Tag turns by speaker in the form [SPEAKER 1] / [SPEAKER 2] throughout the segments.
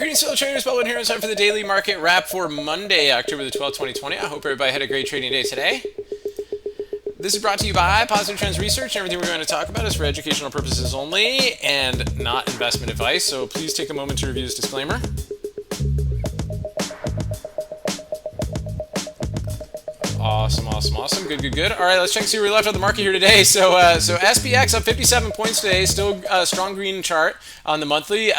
[SPEAKER 1] Greetings, fellow traders. Baldwin here. It's time for the daily market wrap for Monday, October the 12th, 2020. I hope everybody had a great trading day today. This is brought to you by Positive Trends Research. Everything we're going to talk about is for educational purposes only and not investment advice. So please take a moment to review this disclaimer. Awesome. Good. All right, let's check and see where we left out the market here today. So SPX up 57 points today. Still a strong green chart on the monthly.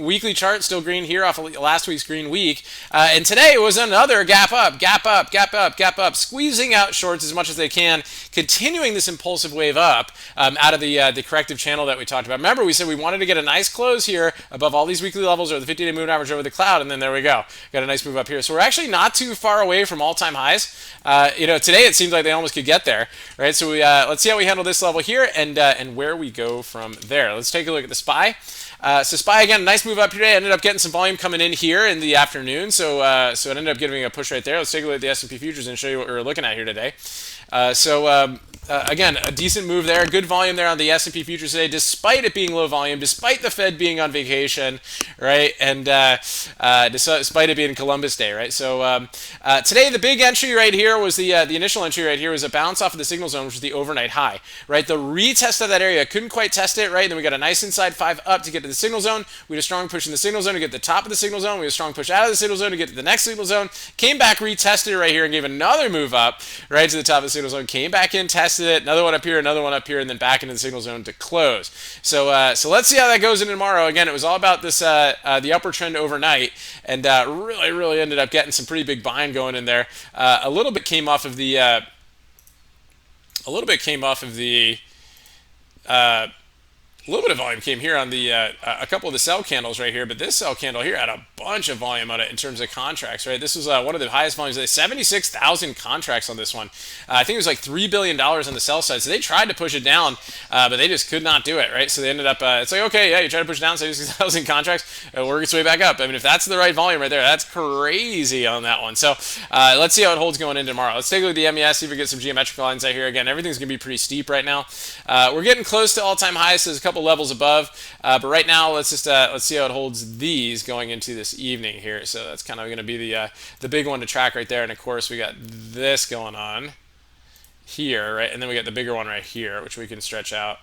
[SPEAKER 1] Weekly chart still green here off of last week's green week. And today it was another gap up, squeezing out shorts as much as they can, continuing this impulsive wave up out of the corrective channel that we talked about. Remember, we said we wanted to get a nice close here above all these weekly levels or the 50-day moving average over the cloud, and then there we go. Got a nice move up here. So we're actually not too far away from all-time highs. Today it seems like they almost could get there, right? So let's see how we handle this level here and where we go from there. Let's take a look at the SPY. So SPY again, nice move up today. Ended up getting some volume coming in here in the afternoon, so it ended up giving a push right there. Let's take a look at the S&P futures and show you what we're looking at here today. Again, a decent move there. Good volume there on the S&P futures today, despite it being low volume, despite the Fed being on vacation, right? And despite it being Columbus Day, right? So today, the big entry right here was the initial entry right here was a bounce off of the signal zone, which was the overnight high, right? The retest of that area, couldn't quite test it, right? And then we got a nice inside 5 up to get to the signal zone. We had a strong push in the signal zone to get to the top of the signal zone. We had a strong push out of the signal zone to get to the next signal zone. Came back, retested it right here, and gave another move up right to the top of the signal zone. Came back in, tested it, another one up here, and then back into the signal zone to close. So let's see how that goes into tomorrow. Again, it was all about this the upward trend overnight, and really ended up getting some pretty big buying going in there. A little bit came off of the a little bit of volume came here on the a couple of the sell candles right here, but this sell candle here had a bunch of volume on it in terms of contracts, right? This was one of the highest volumes. 76,000 contracts on this one. I think it was like $3 billion on the sell side. So they tried to push it down, but they just could not do it, right? So they ended up, it's like, okay, yeah, you try to push it down 76,000 contracts, it'll work its way back up. I mean, if that's the right volume right there, that's crazy on that one. So let's see how it holds going into tomorrow. Let's take a look at the MES, see if we get some geometrical lines out here. Again, everything's going to be pretty steep right now. We're getting close to all-time highs, so there's a couple levels above, but right now let's see how it holds these going into this evening here. So that's kind of going to be the big one to track right there. And of course we got this going on here, right? And then we got the bigger one right here, which we can stretch out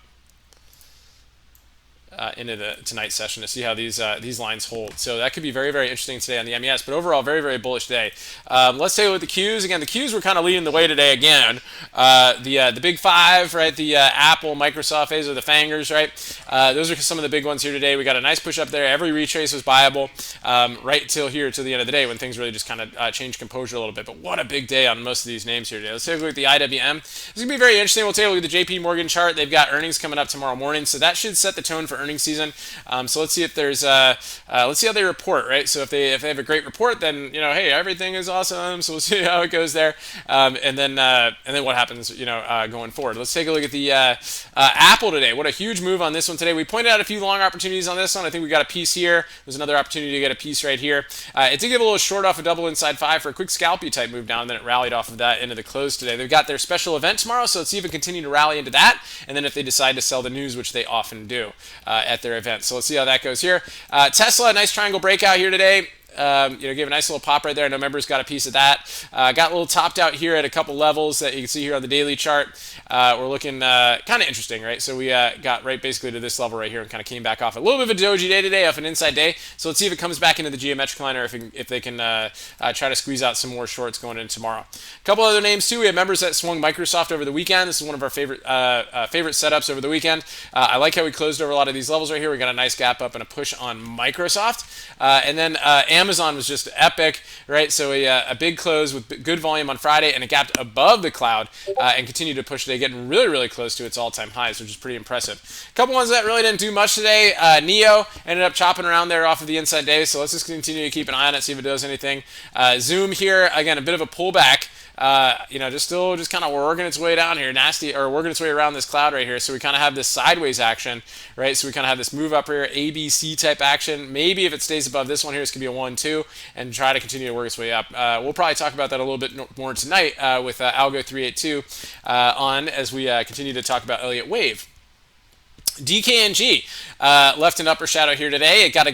[SPEAKER 1] into the tonight's session to see how these lines hold. So that could be very interesting today on the MES, but overall very bullish day. Let's take a look at the Qs. Again, the Qs were kind of leading the way today again. The big five, right? The Apple, Microsoft, or the Fangers, right? Those are some of the big ones here today. We got a nice push up there. Every retrace was buyable right till the end of the day when things really just kind of changed composure a little bit. But what a big day on most of these names here today. Let's take a look at the IWM. This is going to be very interesting. We'll take a look at the JP Morgan chart. They've got earnings coming up tomorrow morning, so that should set the tone for earnings season. So let's see if there's let's see how they report, right? So if they have a great report, then hey, everything is awesome. So we'll see how it goes there, and then what happens going forward. Let's take a look at the Apple today. What a huge move on this one today. We pointed out a few long opportunities on this one. I think we got a piece here. There's another opportunity to get a piece right here. It did give a little short off a double inside 5 for a quick scalpy type move down, and then it rallied off of that into the close today. They've got their special event tomorrow, so let's see if it continue to rally into that, and then if they decide to sell the news, which they often do at their event. So let's see how that goes here. Tesla, nice triangle breakout here today. Gave a nice little pop right there. I know members got a piece of that. Got a little topped out here at a couple levels that you can see here on the daily chart. We're looking kind of interesting, right? So we got right basically to this level right here and kind of came back off. A little bit of a doji day today, off an inside day. So let's see if it comes back into the geometric line or if they can try to squeeze out some more shorts going into tomorrow. A couple other names too. We have members that swung Microsoft over the weekend. This is one of our favorite setups over the weekend. I like how we closed over a lot of these levels right here. We got a nice gap up and a push on Microsoft. And then Amazon was just epic, right? So a big close with good volume on Friday, and it gapped above the cloud and continued to push today, getting really close to its all-time highs, which is pretty impressive. A couple ones that really didn't do much today. Neo ended up chopping around there off of the inside day, so let's just continue to keep an eye on it, see if it does anything. Zoom here, again, a bit of a pullback. Just kind of working its way down here, working its way around this cloud right here. So we kind of have this sideways action, right? So we kind of have this move up here, ABC type action. Maybe if it stays above this one here, it's going to be a 1-2 and try to continue to work its way up. We'll probably talk about that a little bit more tonight with Algo 382 on as we continue to talk about Elliott Wave. DKNG left an upper shadow here today. It got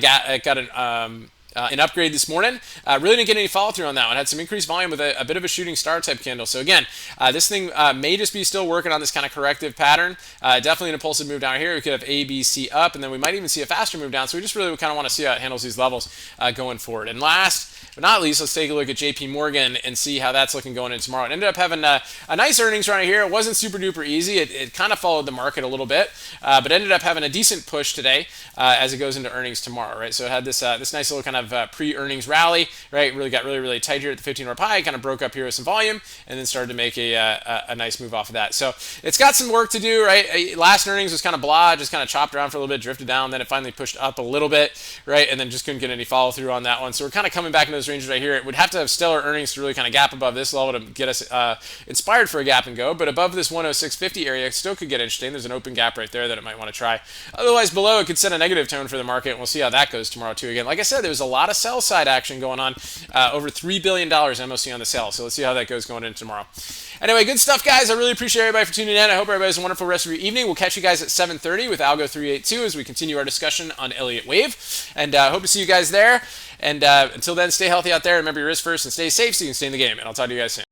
[SPEAKER 1] an upgrade this morning. Really didn't get any follow through on that one. Had some increased volume with a bit of a shooting star type candle. So again, this thing may just be still working on this kind of corrective pattern. Definitely an impulsive move down here. We could have A, B, C up, and then we might even see a faster move down. So we just really kind of want to see how it handles these levels going forward. And last but not least, let's take a look at JP Morgan and see how that's looking going into tomorrow. It ended up having a nice earnings run here. It wasn't super duper easy. It kind of followed the market a little bit, but ended up having a decent push today as it goes into earnings tomorrow, right? So it had this nice little kind of pre-earnings rally, right? Really got really tight here at the 15-hour pie, kind of broke up here with some volume, and then started to make a nice move off of that. So it's got some work to do, right? Last earnings was kind of blah, just kind of chopped around for a little bit, drifted down, then it finally pushed up a little bit, right? And then just couldn't get any follow through on that one. So we're kind of coming back into those ranges right here. It would have to have stellar earnings to really kind of gap above this level to get us inspired for a gap and go, but above this 106.50 area, it still could get interesting. There's an open gap right there that it might want to try. Otherwise, below, it could set a negative tone for the market, and we'll see how that goes tomorrow too. Again, like I said, there was a lot of sell side action going on, over $3 billion MOC on the sell, so let's see how that goes going into tomorrow. Anyway, good stuff, guys. I really appreciate everybody for tuning in. I hope everybody has a wonderful rest of your evening. We'll catch you guys at 7:30 with Algo 382 as we continue our discussion on Elliott Wave, and hope to see you guys there. And until then, stay healthy out there. Remember your risk first and stay safe so you can stay in the game. And I'll talk to you guys soon.